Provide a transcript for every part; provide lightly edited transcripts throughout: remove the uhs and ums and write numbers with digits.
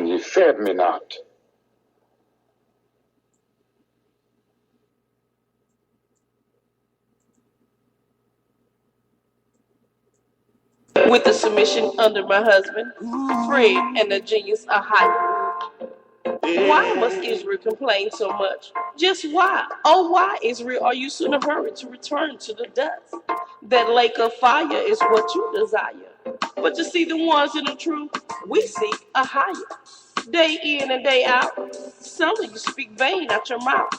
and ye fed me not. With the submission under my husband, Fred and the genius are higher. Why must Israel complain so much? Just why? Oh, why, Israel, are you so in a hurry to return to the dust? That lake of fire is what you desire. But to see the ones in the truth, we seek a higher. Day in and day out, some of you speak vain out your mouth.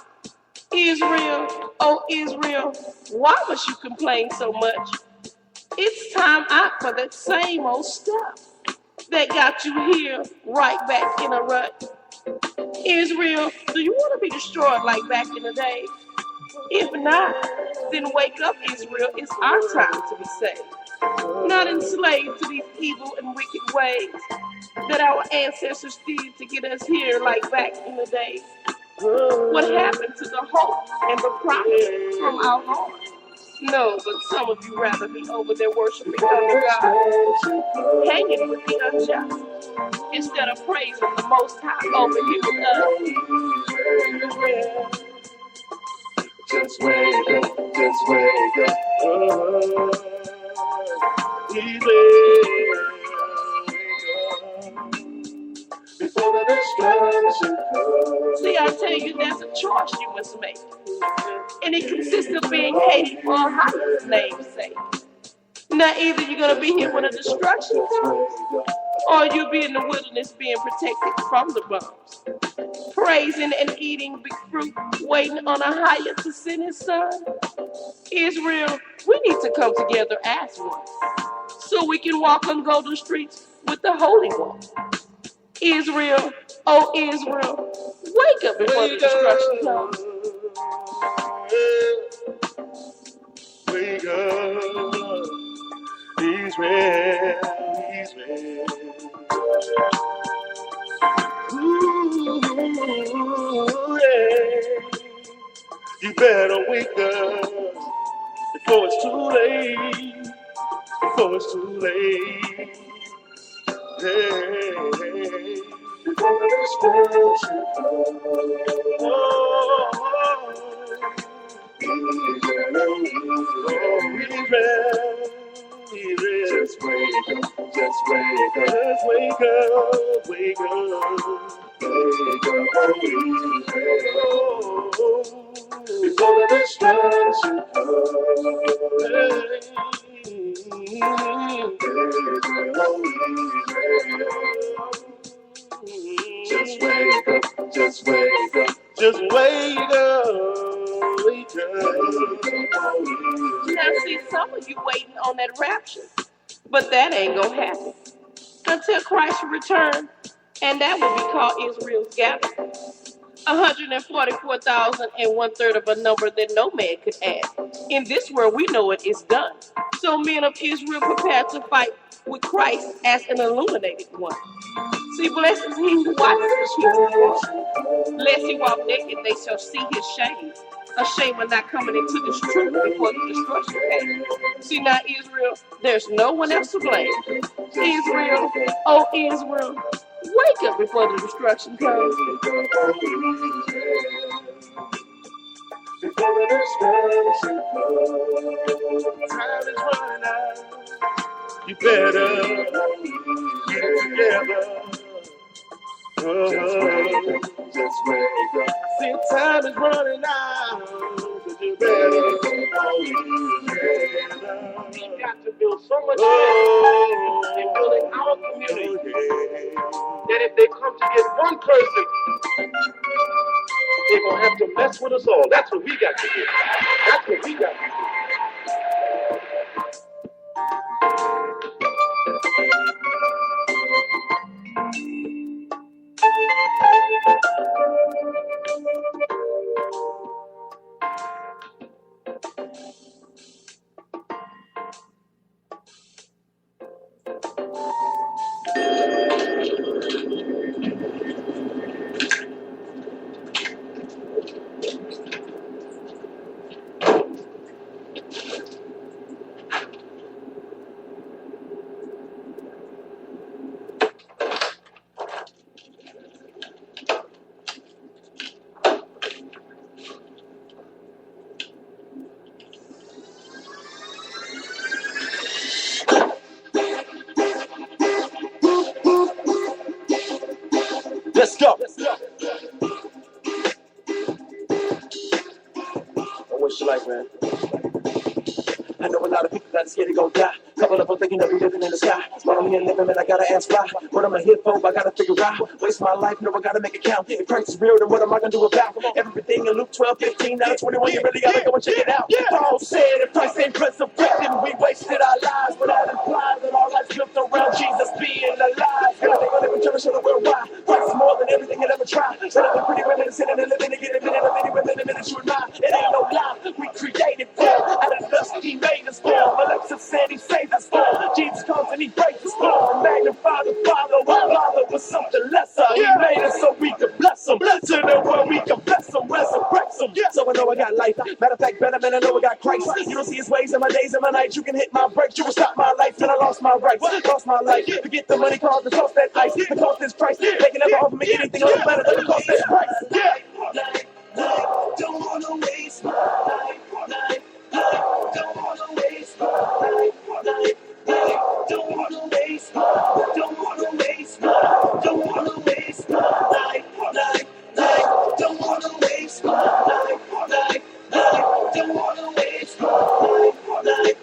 Israel, oh Israel, why must you complain so much? It's time out for that same old stuff that got you here right back in a rut. Israel, do you want to be destroyed like back in the day? If not, then wake up, Israel. It's our time to be saved. Not enslaved to these evil and wicked ways that our ancestors did to get us here like back in the day. What happened to the hope and the promise from our Lord? No, but some of you rather be over there worshiping other gods, hanging with the unjust, instead of praising the Most High over here with us. Just wake up, just wake up. Before the destruction comes. See, I tell you, there's a choice you must make. And it consists of being hated for a higher name's sake. Now, either you're going to be here when the destruction comes, or you'll be in the wilderness being protected from the bombs. Praising and eating big fruit, waiting on a higher to send his son. Israel, we need to come together as one, so we can walk on golden streets with the Holy One. Israel, oh Israel, wake up before the destruction comes. Wake up, Israel, Israel. Ooh, yeah. You better wake up before it's too late. Before it's too late. Hey. Before the destruction comes. Just wake up, just wake up. Just wake up, wake up. Wake up, oh, before the destruction comes. Just wake up, just wake up. Just wake up, wake up. Now, see, some of you waiting on that rapture, but that ain't gonna happen until Christ return, and that will be called Israel's gathering. 144,000 and 1/3 of a number that no man could add. In this world, we know it is done. So men of Israel prepare to fight with Christ as an illuminated one. See, blessed is he who watches his children. Lest he walk naked, they shall see his shame. Ashamed of not coming into this truth before the destruction came. See now, Israel, there's no one else to blame. Israel, oh Israel, wake up before the destruction comes. Before the destruction comes. Time is running out. You better get it together. Just wake up. See, time is running out. So you better We've got to build so much faith in building our community that if they come to get one person, they're going to have to mess with us all. That's what we got to do. That's what we got to do. Let's go. What's your life, man? I know a lot of people got scared they gon' die. Couple of them thinking that we living in the sky. Smart on me and living, man, I gotta ask why. What am I here for? I gotta figure out. Waste my life, no, I gotta make it count. If Christ is real, then what am I gonna do about everything in Luke 12:15 out of 21? You really gotta go and check it out. Paul said, if Christ ain't resurrected, we wasted our lives. But that implies that our lives built around Jesus being alive. And I think I'll never try to show the world why. Christ is more than everything you'll ever try. Better than pretty women sitting and living to get a minute of any women, a minute you and I. It ain't no lie, we created for. Out of the dust, he made us for. Alexa said he saved us for. Jesus comes and he breaks us for. Magnify the Father, our Father was something lesser. He made us so we could bless him. Bless him and where we can bless him, resurrect him. So I know I got life. Matter of fact, better man, I know I got Christ. You don't see his ways in my days and my nights. You can hit my brakes, you can stop my life. And I lost my rights, lost my life. Forget the money, cause the cost that ice. The cost is Christ. They can never offer me anything else better than the cost that price. Don't wanna waste my life. Don't wanna waste my life. Don't wanna waste my life. Don't wanna waste my life. Don't wanna waste my life. Don't wanna waste my life. Don't wanna waste my life.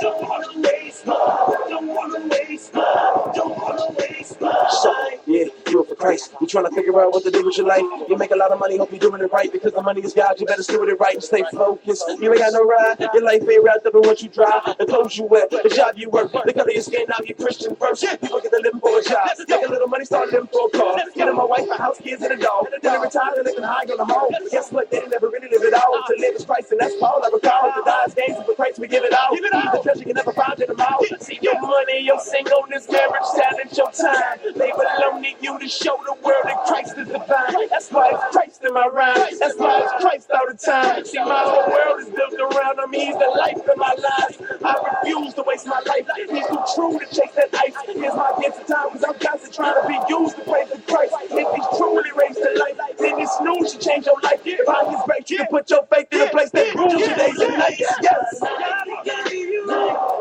Don't wanna waste my life. Don't wanna waste my life. Don't wanna waste my life. Yeah, do it for Christ. You trying to figure out what to do with your life. You make a lot of money, hope you're doing it right. Because the money is God, you better steward it right and stay focused. You ain't got no ride, your life ain't wrapped up in what you drive. The clothes you wear, the job you work, the color of your skin, now you Christian first. People get to living for a job, make a little money, start living for a car. Getting my wife, a house, kids, and a dog. Then they retire and living high on the home. Guess what, they never really live it all. To live is Christ, and that's Paul. I recall to die is gains, but for Christ we give it all. The treasure you can never find in the mouth. See your money, your singleness, marriage, talent, your time. They belong to you to show the world that Christ is divine. That's why it's Christ in my rhyme. That's why it's Christ all the time. See, my whole world is built around him. He's the life of my life. I refuse to waste my life. He's too true to chase that ice. Here's my gift of time, because I'm constantly trying to be used to praise the Christ. If he's truly raised to life, then this news should change your life. If I his grace, you can put your faith in a place that rules your days and nights. Yes.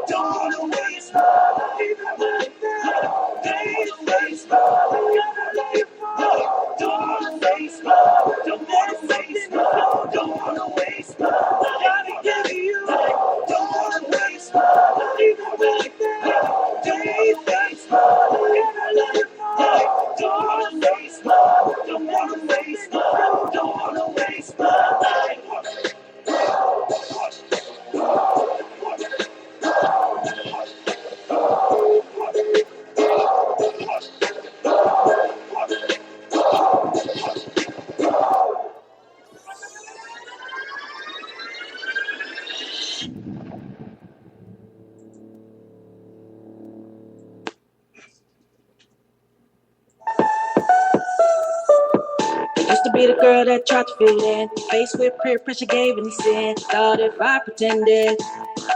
Don't wanna waste my life. Don't waste my life. Don't wanna waste my life. Don't wanna waste my life. Don't wanna waste my life. Don't wanna waste my life. Don't waste my life. Don't waste my life. Don't wanna waste my life. Don't wanna waste my life. Don't wanna waste my life. Used to be the girl that tried to fit in. Faced with peer pressure, gave in sin. Thought if I pretended,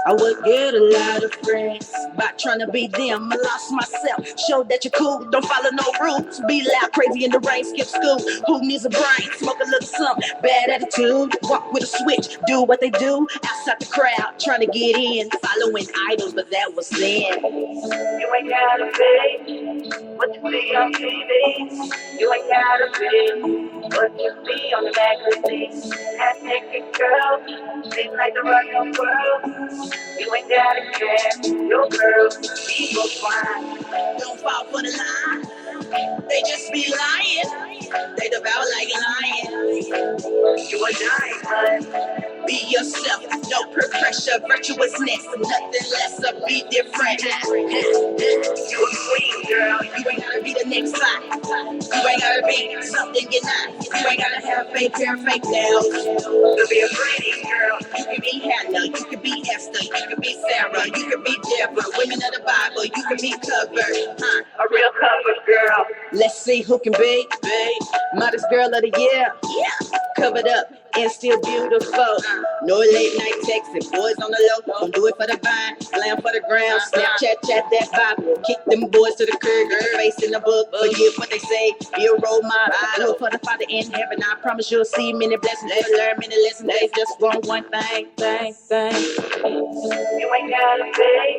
I would get a lot of friends. By trying to be them, I lost myself. Showed that you're cool, don't follow no rules. Be loud, crazy in the rain, skip school. Who needs a brain? Smoke a little something. Bad attitude, walk with a switch. Do what they do outside the crowd. Trying to get in, following idols, but that was then. You ain't gotta be what you see on TV. You ain't gotta be what you see on the magazine. That naked girl seems like the right of the world. You ain't gotta care, your girl, she will fine. Don't fall for the lie. They just be lying. They devour like lions. You a diamond. Be yourself, no peer pressure, virtuousness, nothing less, so be different. You a queen, girl. You ain't gotta be the next slide. You ain't gotta be something you're not. You ain't gotta have fake hair, fake nails. To be a pretty girl. You can be Hannah, you can be Esther, you can be Sarah, you can be Deborah. Women of the Bible, you can be covered. A real covered girl. Let's see who can be modest girl of the year. Yeah, covered up and still beautiful. No late night texting, boys on the low. Don't do it for the vine, slam for the ground. Snapchat, chat that Bible. Kick them boys to the curb, get your face in the book. Forget what they say, be a role model. Do it for the Father in heaven. I promise you'll see many blessings. They learn many lessons. They just want one thing. You ain't gotta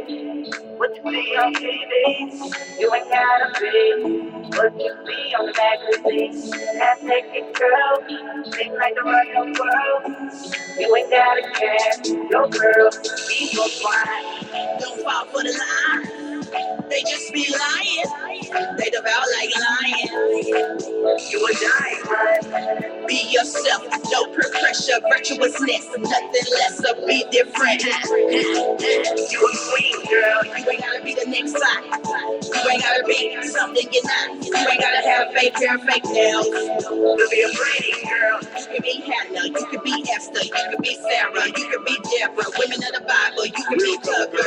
be what you see on TV. You ain't gotta be what you see on the magazine. Half naked girl, sing like the royal world. You ain't gotta care, your girl, be your swine. Don't fall for the lie, they just be lying. They devour like lions. You a diamond. Be yourself, no peer pressure, virtuousness, nothing less, so be different. You a queen, girl, you ain't gotta be the next slide. You ain't gotta be something you're not. You ain't gotta have fake hair, fake nails. To be a pretty girl, you can be Hannah, you can be Esther, you can be Sarah, you can be Deborah, women of the Bible, you can be covered.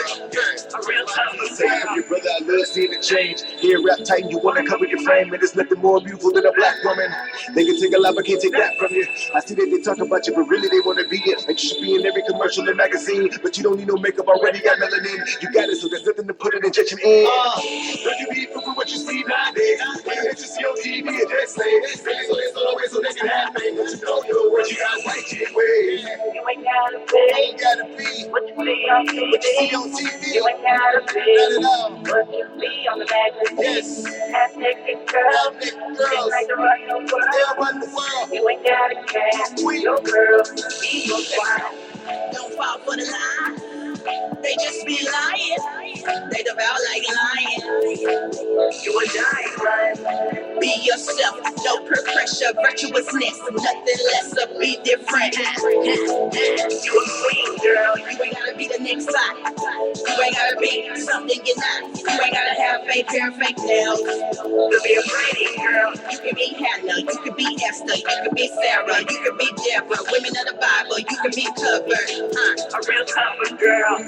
A real cover girl. Your brother, I love seeing it change. Here, rap tight, and you wanna cover your frame, and there's nothing more beautiful than a black woman. They can take a lot, but can't take that from you. I see that they talk about you, but really they wanna be it. Like you should be in every commercial and magazine, but you don't need no makeup, already got melanin. You got it, so there's nothing to put an injection in. Don't you be fooled with what you see nowadays? When you see on TV, and just say, so always so they can have me. But you know your words, you got white chick ways. You ain't gotta be, Ain't gotta be what you see on TV. what you see on TV. You ain't gotta Not be, at all. what you see on the magazine. Yes. Half naked girl, Half-naked sing girls. like the royal world. They'll run the world. You ain't gotta care, your girl, be your swine. Don't fall for the lie, they just be lying. They devour like lions. You a diamond. Be yourself, no peer pressure, virtuousness, nothing less, so be different. You a queen, girl, you ain't gotta be the next slide. You ain't gotta be something you're not. You ain't gotta have fake hair, fake nails. To be a pretty girl, you can be Hannah, you can be Esther, you can be Sarah, you can be Deborah, women of the Bible, you can be covered. A real cover girl.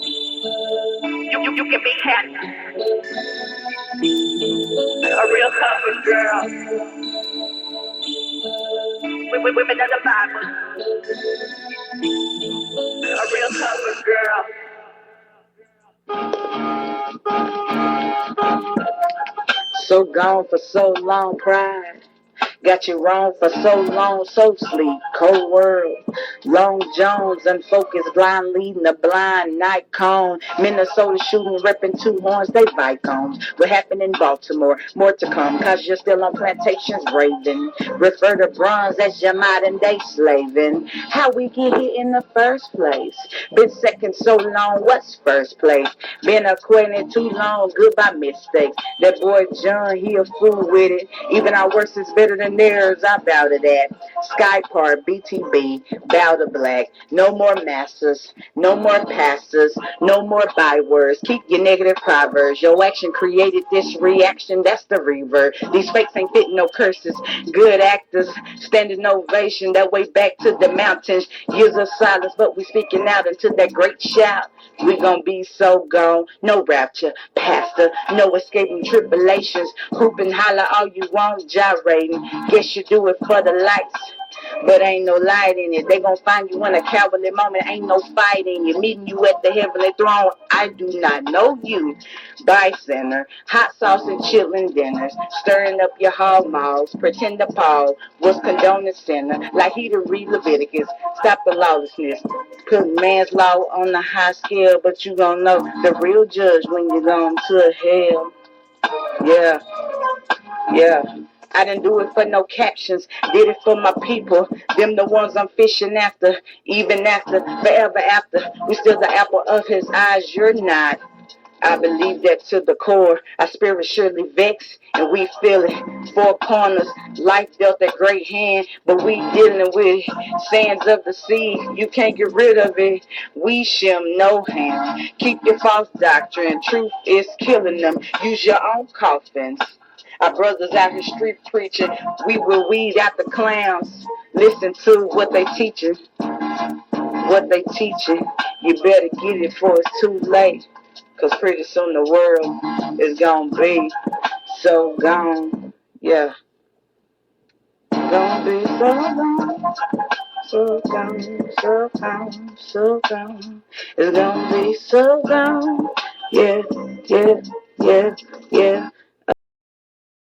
You can be Hannah. A real cover girl. Women of the Bible. A real cover girl. So gone for so long, pride. Got you wrong for so long, so sleep, cold world. Long Jones, unfocused, blind leading a blind night cone. Minnesota shooting, repping two horns, they Vicoms. What happened in Baltimore? More to come, cause you're still on plantations raving. Refer to bronze as your modern day slaving. How we get here in the first place? Been second so long, what's first place? Been acquainted too long, goodbye mistakes. That boy John, he a fool with it. Even our worst is better than theirs, I bow to that. Sky Part, BTB, bow to black. No more masters, no more pastors, no more bywords. Keep your negative proverbs. Your action created this reaction, that's the reverb. These fakes ain't fitting no curses. Good actors, standing ovation, that way back to the mountains. Years of silence, but we speaking out into that great shout. We gon' be so gone, no rapture, pastor, no escaping tribulations. Hoop and holler all you want, gyrating. Guess you do it for the lights, but ain't no light in it. They gon' find you in a cowardly moment, ain't no fight in you. Meeting you at the heavenly throne, I do not know you. By center, hot sauce and chillin' dinners, stirring up your hall malls, pretend to Paul was condoning sinner, like he to read Leviticus. Stop the lawlessness, put man's law on the high scale, but you gon' know the real judge when you gone to hell. Yeah, yeah. I didn't do it for no captions, did it for my people. Them the ones I'm fishing after, even after, forever after. We still the apple of his eyes, you're not. I believe that to the core. Our spirit surely vexed, and we feel it. Four corners, life dealt a great hand, but we dealing with sands of the sea. You can't get rid of it. We shim no hand. Keep your false doctrine. Truth is killing them. Use your own coffins. Our brothers out here street preaching. We will weed out the clowns. Listen to what they teaching. What they teaching. You better get it before it's too late. Cause pretty soon the world is gonna be so gone. Yeah. Gonna be so gone. So gone, so gone, so gone. It's gonna be so gone. Yeah, yeah, yeah, yeah.